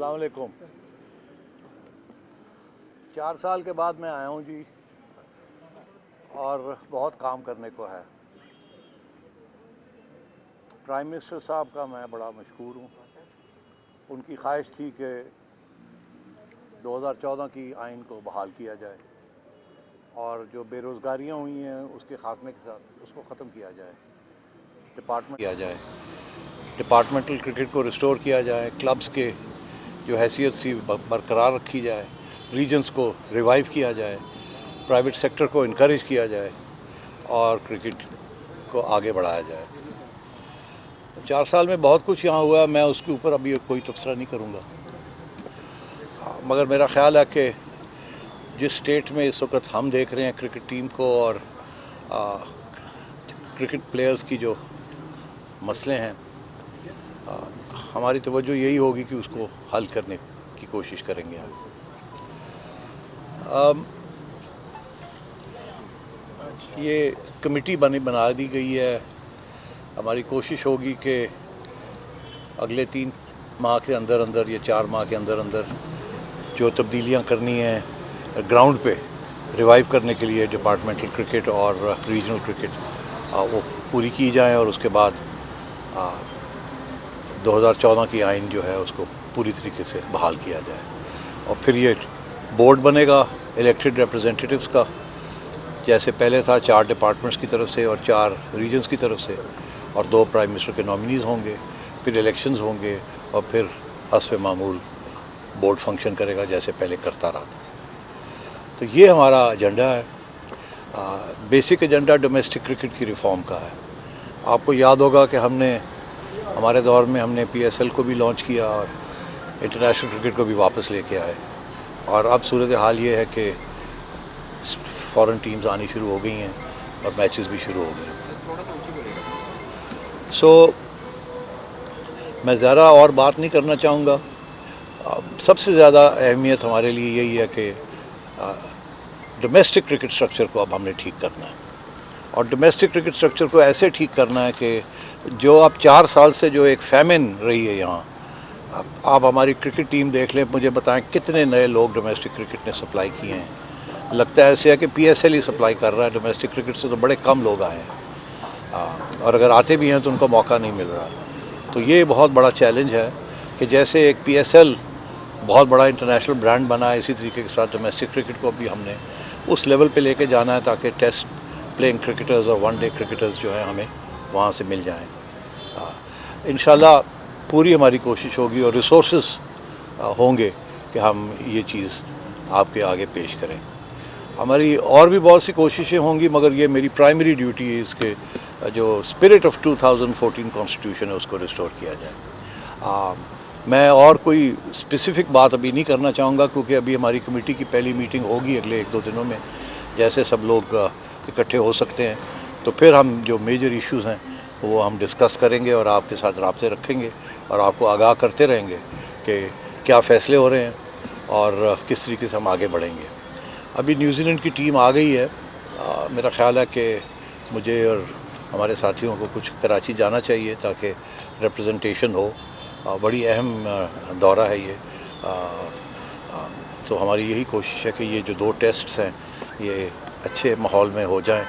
السلام علیکم. 4 سال کے بعد میں آیا ہوں جی اور بہت کام کرنے کو ہے. پرائم منسٹر صاحب کا میں بڑا مشکور ہوں. ان کی خواہش تھی کہ 2014 کی آئین کو بحال کیا جائے اور جو بے روزگاریاں ہوئی ہیں اس کے خاتمے کے ساتھ اس کو ختم کیا جائے. ڈپارٹمنٹل کرکٹ کو ریسٹور کیا جائے. کلبز کے جو حیثیت سی برقرار رکھی جائے. ریجنز کو ریوائیو کیا جائے. پرائیویٹ سیکٹر کو انکریج کیا جائے اور کرکٹ کو آگے بڑھایا جائے. 4 سال میں بہت کچھ یہاں ہوا ہے. میں اس کے اوپر ابھی کوئی تبصرہ نہیں کروں گا، مگر میرا خیال ہے کہ جس سٹیٹ میں اس وقت ہم دیکھ رہے ہیں کرکٹ ٹیم کو اور کرکٹ پلیئرز کی جو مسئلے ہیں، ہماری توجہ یہی ہوگی کہ اس کو حل کرنے کی کوشش کریں گے. یہ کمیٹی بنا دی گئی ہے. ہماری کوشش ہوگی کہ اگلے 3 ماہ کے اندر یا 4 ماہ کے اندر جو تبدیلیاں کرنی ہیں گراؤنڈ پہ ریوائیو کرنے کے لیے ڈپارٹمنٹل کرکٹ اور ریجنل کرکٹ وہ پوری کی جائیں اور اس کے بعد 2014 کی آئین جو ہے اس کو پوری طریقے سے بحال کیا جائے. اور پھر یہ بورڈ بنے گا الیکٹڈ ریپرزینٹیٹیوز کا، جیسے پہلے تھا 4 ڈپارٹمنٹس کی طرف سے اور 4 ریجنز کی طرف سے، اور 2 پرائم منسٹر کے نامنیز ہوں گے. پھر الیکشنز ہوں گے اور پھر حسب معمول بورڈ فنکشن کرے گا جیسے پہلے کرتا رہا تھا. تو یہ ہمارا ایجنڈا ہے. بیسک ایجنڈا ڈومیسٹک کرکٹ کی ریفارم کا ہے. آپ کو یاد ہوگا کہ ہمارے دور میں ہم نے PSL کو بھی لانچ کیا اور انٹرنیشنل کرکٹ کو بھی واپس لے کے آئے، اور اب صورتحال یہ ہے کہ فارن ٹیمز آنی شروع ہو گئی ہیں اور میچز بھی شروع ہو گئے ہیں. میں زیادہ اور بات نہیں کرنا چاہوں گا. سب سے زیادہ اہمیت ہمارے لیے یہی ہے کہ ڈومیسٹک کرکٹ سٹرکچر کو اب ہم نے ٹھیک کرنا ہے، اور ڈومیسٹک کرکٹ سٹرکچر کو ایسے ٹھیک کرنا ہے کہ جو اب 4 سال سے جو ایک فیمن رہی ہے یہاں، آپ ہماری کرکٹ ٹیم دیکھ لیں، مجھے بتائیں کتنے نئے لوگ ڈومیسٹک کرکٹ نے سپلائی کیے ہیں. لگتا ہے ایسے ہے کہ PSL ہی سپلائی کر رہا ہے. ڈومیسٹک کرکٹ سے تو بڑے کم لوگ آئے ہیں، اور اگر آتے بھی ہیں تو ان کو موقع نہیں مل رہا. تو یہ بہت بڑا چیلنج ہے کہ جیسے ایک PSL بہت بڑا انٹرنیشنل برانڈ بنا ہے، اسی طریقے کے ساتھ ڈومیسٹک کرکٹ کو بھی ہم نے اس لیول پہ لے کے جانا ہے تاکہ ٹیسٹ پلینگ کرکٹرز اور ون ڈے کرکٹرز جو ہیں ہمیں وہاں سے مل جائیں. انشاءاللہ پوری ہماری کوشش ہوگی اور ریسورسز ہوں گے کہ ہم یہ چیز آپ کے آگے پیش کریں. ہماری اور بھی بہت سی کوششیں ہوں گی، مگر یہ میری پرائمری ڈیوٹی ہے اس کے جو اسپرٹ آف 2014 کانسٹیٹیوشن ہے اس کو ریسٹور کیا جائے. میں اور کوئی اسپیسیفک بات ابھی نہیں کرنا چاہوں گا کیونکہ ابھی ہماری کمیٹی کی پہلی میٹنگ ہوگی اگلے 1-2 دنوں میں. جیسے سب لوگ اکٹھے ہو سکتے ہیں تو پھر ہم جو میجر ایشوز ہیں وہ ہم ڈسکس کریں گے اور آپ کے ساتھ رابطے رکھیں گے اور آپ کو آگاہ کرتے رہیں گے کہ کیا فیصلے ہو رہے ہیں اور کس طریقے سے ہم آگے بڑھیں گے. ابھی نیوزی لینڈ کی ٹیم آ گئی ہے. میرا خیال ہے کہ مجھے اور ہمارے ساتھیوں کو کچھ کراچی جانا چاہیے تاکہ ریپرزنٹیشن ہو. بڑی اہم دورہ ہے یہ. تو ہماری یہی کوشش ہے کہ یہ جو 2 ٹیسٹس ہیں یہ اچھے ماحول میں ہو جائیں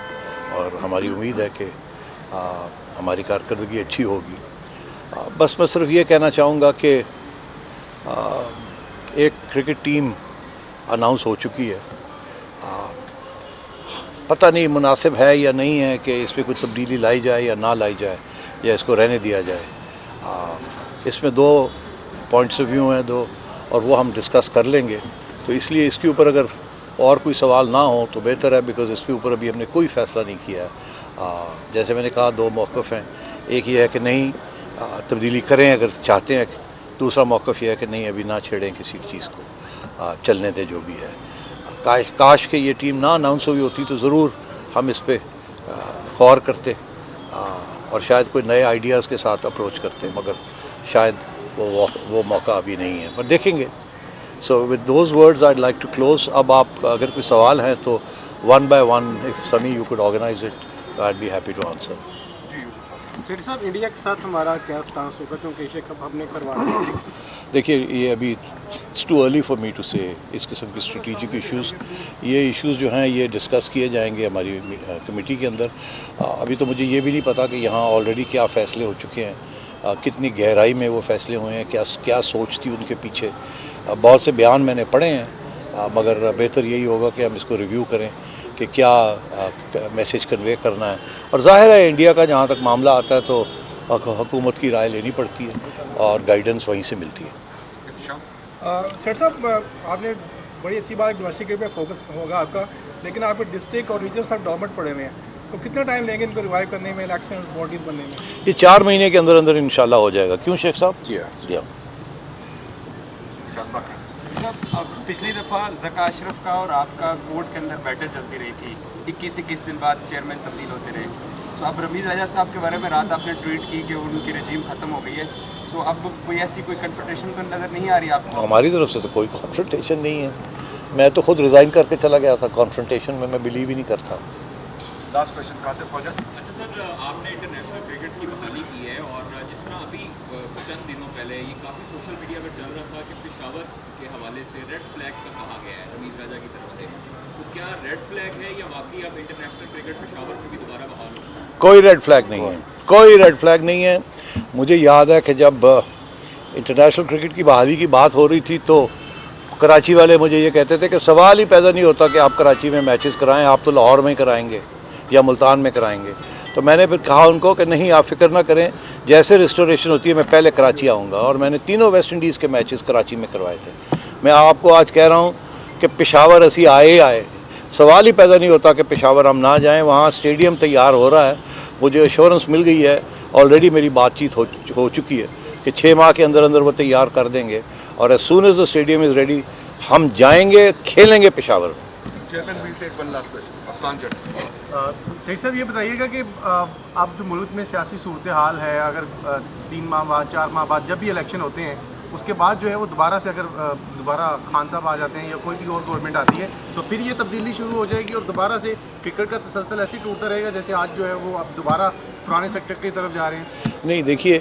اور ہماری امید ہے کہ ہماری کارکردگی اچھی ہوگی. بس میں صرف یہ کہنا چاہوں گا کہ ایک کرکٹ ٹیم اناؤنس ہو چکی ہے. پتہ نہیں مناسب ہے یا نہیں ہے کہ اس پہ کوئی تبدیلی لائی جائے یا نہ لائی جائے یا اس کو رہنے دیا جائے. اس میں 2 پوائنٹس آف ویو ہیں اور وہ ہم ڈسکس کر لیں گے. تو اس لیے اس کے اوپر اگر اور کوئی سوال نہ ہو تو بہتر ہے، بیکاز اس کے اوپر ابھی ہم نے کوئی فیصلہ نہیں کیا ہے. جیسے میں نے کہا 2 موقف ہیں. ایک یہ ہے کہ نہیں تبدیلی کریں اگر چاہتے ہیں. دوسرا موقف یہ ہے کہ نہیں ابھی نہ چھیڑیں کسی چیز کو، چلنے دیں جو بھی ہے. کاش کہ یہ ٹیم نہ اناؤنس ہوئی ہوتی تو ضرور ہم اس پہ غور کرتے اور شاید کوئی نئے آئیڈیاز کے ساتھ اپروچ کرتے، مگر شاید وہ موقع ابھی نہیں ہے، پر دیکھیں گے. So with those words I like to close. اب آپ اگر کوئی سوال ہیں تو 1 by 1 if Sami you could organize it, I'd be happy to answer. Sethi صاحب انڈیا کے ساتھ ہمارا کیا سٹانس ہوگا کیونکہ ایشیا کپ ہم نے کروانا ہے؟ دیکھیے یہ ابھی it's too early for me to say اس قسم کی اسٹریٹجک ایشوز، یہ ایشوز جو ہیں یہ ڈسکس کیے جائیں گے ہماری کمیٹی کے اندر. ابھی تو مجھے یہ بھی نہیں پتا کہ یہاں آلریڈی کیا فیصلے ہو چکے ہیں، کتنی گہرائی میں وہ فیصلے ہوئے ہیں، کیا سوچ تھی ان کے پیچھے. بہت سے بیان میں نے پڑھے ہیں، مگر بہتر یہی ہوگا کہ ہم اس کو ریویو کریں کہ کیا میسج کنوے کرنا ہے. اور ظاہر ہے انڈیا کا جہاں تک معاملہ آتا ہے تو حکومت کی رائے لینی پڑتی ہے اور گائیڈنس وہیں سے ملتی ہے. سیٹھی صاحب آپ نے بڑی اچھی بات ڈومیسٹک کرکٹ پہ فوکس ہوگا آپ کا، لیکن آپ کے ڈسٹرکٹ اور ریجن سب ڈورمنٹ پڑے ہوئے ہیں، تو کتنا ٹائم لیں گے ان کو ریوائیو کرنے میں، الیکشن باڈیز بننے میں؟ یہ 4 مہینے کے اندر اندر انشاءاللہ ہو جائے گا. کیوں شیخ صاحب؟ جی ہاں. اب پچھلی دفعہ ذکا اشرف کا اور آپ کا کورٹ کے اندر بیٹل چلتی رہی تھی، 21 دن بعد چیئرمین تبدیل ہوتے رہے. سو اب رمیز راجہ صاحب کے بارے میں رات آپ نے ٹویٹ کی کہ ان کی رجیم ختم ہو گئی ہے. سو اب کوئی ایسی کوئی کنفرنٹیشن تو نظر نہیں آ رہی آپ کو؟ ہماری طرف سے تو کوئی کانفرنٹیشن نہیں ہے. میں تو خود ریزائن کر کے چلا گیا تھا. کانفرنٹیشن میں بلیو ہی نہیں کرتا. لاسٹ کوشچن کاتے فوجا. اچھا سر، آپ نے انٹرنیشنل کرکٹ کی بحالی کی ہے اور جس طرح ابھی چند دنوں پہلے یہ کافی سوشل میڈیا پر چل رہا تھا کہ پشاور کے حوالے سے ریڈ فلیگ کا کہا گیا ہے رمیز راجہ کی طرف سے، تو کیا ریڈ فلیگ ہے یا واقعی اب انٹرنیشنل کرکٹ پشاور میں بھی دوبارہ بحال ہو؟ کوئی ریڈ فلیگ نہیں ہے، کوئی ریڈ فلیگ نہیں ہے. مجھے یاد ہے کہ جب انٹرنیشنل کرکٹ کی بحالی کی بات ہو رہی تھی تو کراچی والے مجھے یہ کہتے تھے کہ سوال ہی پیدا نہیں ہوتا کہ آپ کراچی میں میچز کرائیں، آپ تو لاہور میں کرائیں گے یا ملتان میں کرائیں گے. تو میں نے پھر کہا ان کو کہ نہیں، آپ فکر نہ کریں، جیسے ریسٹوریشن ہوتی ہے میں پہلے کراچی آؤں گا. اور میں نے تینوں ویسٹ انڈیز کے میچز کراچی میں کروائے تھے. میں آپ کو آج کہہ رہا ہوں کہ پشاور اسی آئے، سوال ہی پیدا نہیں ہوتا کہ پشاور ہم نہ جائیں. وہاں اسٹیڈیم تیار ہو رہا ہے، مجھے ایشورنس مل گئی ہے، آلریڈی میری بات چیت ہو چکی ہے کہ 6 ماہ کے اندر اندر وہ تیار کر دیں گے. اور as soon as the stadium is ready ہم جائیں گے، کھیلیں گے پشاور. سیٹھی صاحب یہ بتائیے گا کہ اب جو ملک میں سیاسی صورتحال ہے، اگر 3 ماہ بعد 4 ماہ بعد جب بھی الیکشن ہوتے ہیں اس کے بعد جو ہے وہ دوبارہ سے اگر دوبارہ خان صاحب آ جاتے ہیں یا کوئی بھی اور گورنمنٹ آتی ہے تو پھر یہ تبدیلی شروع ہو جائے گی اور دوبارہ سے کرکٹ کا تسلسل ایسے ٹوٹتا رہے گا جیسے آج جو ہے وہ اب دوبارہ پرانے سیکٹر کی طرف جا رہے ہیں؟ نہیں دیکھیے،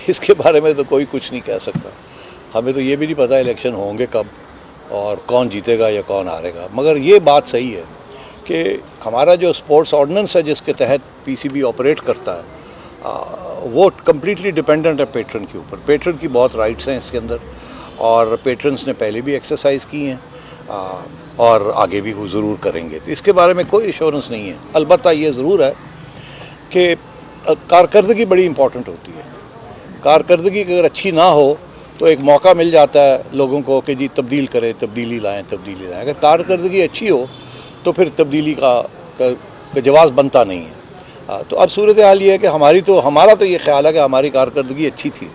اس کے بارے میں تو کوئی کچھ نہیں کہہ سکتا. ہمیں تو یہ بھی نہیں پتا الیکشن ہوں گے کب اور کون جیتے گا یا کون ہارے گا. مگر یہ بات صحیح ہے کہ ہمارا جو اسپورٹس آرڈیننس ہے جس کے تحت پی سی بی آپریٹ کرتا ہے وہ کمپلیٹلی ڈیپینڈنٹ ہے پیٹرن کے اوپر. پیٹرن کی بہت رائٹس ہیں اس کے اندر اور پیٹرنس نے پہلے بھی ایکسرسائز کی ہیں اور آگے بھی وہ ضرور کریں گے. تو اس کے بارے میں کوئی ایشورنس نہیں ہے. البتہ یہ ضرور ہے کہ کارکردگی بڑی امپورٹنٹ ہوتی ہے. کارکردگی اگر اچھی نہ ہو تو ایک موقع مل جاتا ہے لوگوں کو کہ جی تبدیل کریں، تبدیلی لائیں. اگر کارکردگی اچھی ہو تو پھر تبدیلی کا جواز بنتا نہیں ہے. تو اب صورتحال یہ ہے کہ ہمارا تو یہ خیال ہے کہ ہماری کارکردگی اچھی تھی.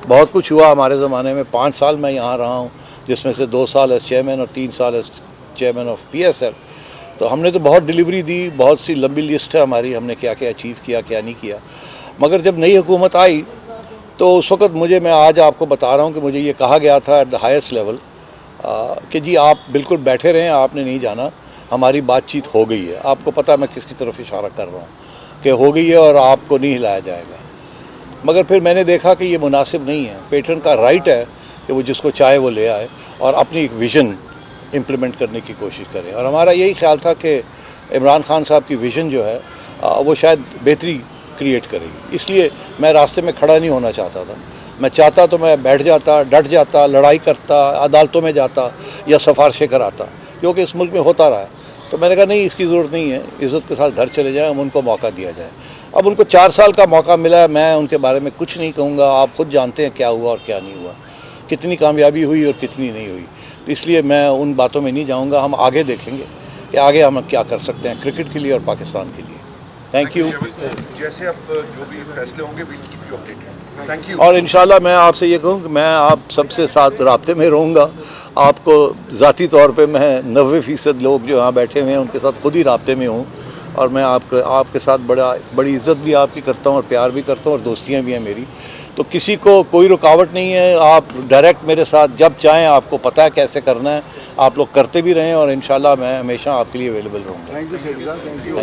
بہت کچھ ہوا ہمارے زمانے میں. 5 سال میں یہاں رہا ہوں، جس میں سے 2 سال ایز چیئرمین اور 3 سال as chairman of P S L. تو ہم نے تو بہت ڈلیوری دی، بہت سی لمبی لسٹ ہے ہماری، ہم نے کیا کیا اچیو کیا، کیا نہیں کیا. مگر جب نئی حکومت آئی تو اس وقت میں آج آپ کو بتا رہا ہوں کہ مجھے یہ کہا گیا تھا ایٹ دا ہائیسٹ لیول کہ جی آپ بالکل بیٹھے رہیں، آپ نے نہیں جانا، ہماری بات چیت ہو گئی ہے. آپ کو پتہ ہے میں کس کی طرف اشارہ کر رہا ہوں کہ ہو گئی ہے اور آپ کو نہیں ہلایا جائے گا. مگر پھر میں نے دیکھا کہ یہ مناسب نہیں ہے. پیٹرن کا رائٹ ہے کہ وہ جس کو چاہے وہ لے آئے اور اپنی ایک ویژن امپلیمنٹ کرنے کی کوشش کرے. اور ہمارا یہی خیال تھا کہ عمران خان صاحب کی ویژن جو ہے وہ شاید بہتری کریٹ کرے گی. اس لیے میں راستے میں کھڑا نہیں ہونا چاہتا تھا. میں چاہتا تو میں بیٹھ جاتا، ڈٹ جاتا، لڑائی کرتا، عدالتوں میں جاتا یا سفارشیں کراتا، کیونکہ اس ملک میں ہوتا رہا ہے. تو میں نے کہا نہیں، اس کی ضرورت نہیں ہے، عزت کے ساتھ گھر چلے جائیں، ہم ان کو موقع دیا جائے. اب ان کو 4 سال کا موقع ملا ہے، میں ان کے بارے میں کچھ نہیں کہوں گا. آپ خود جانتے ہیں کیا ہوا اور کیا نہیں ہوا، کتنی کامیابی ہوئی اور کتنی نہیں ہوئی. تو اس لیے میں ان باتوں میں نہیں جاؤں گا. ہم آگے دیکھیں گے کہ آگے ہم کیا کر سکتے ہیں کرکٹ کے لیے اور پاکستان کے لیے. Thank you. جیسے اب جو بھی فیصلے ہوں گے we'll keep you updated. Thank you. اور انشاءاللہ میں آپ سے یہ کہوں کہ میں آپ سب سے ساتھ رابطے میں رہوں گا. آپ کو ذاتی طور پہ میں 90% لوگ جو یہاں بیٹھے ہوئے ہیں ان کے ساتھ خود ہی رابطے میں ہوں اور میں آپ کے ساتھ بڑی عزت بھی آپ کی کرتا ہوں اور پیار بھی کرتا ہوں اور دوستیاں بھی ہیں میری. تو کسی کو کوئی رکاوٹ نہیں ہے. آپ ڈائریکٹ میرے ساتھ جب چاہیں، آپ کو پتہ ہے کیسے کرنا ہے، آپ لوگ کرتے بھی رہیں اور انشاءاللہ میں ہمیشہ آپ کے لیے اویلیبل رہوں گا. Thank you. Thank you.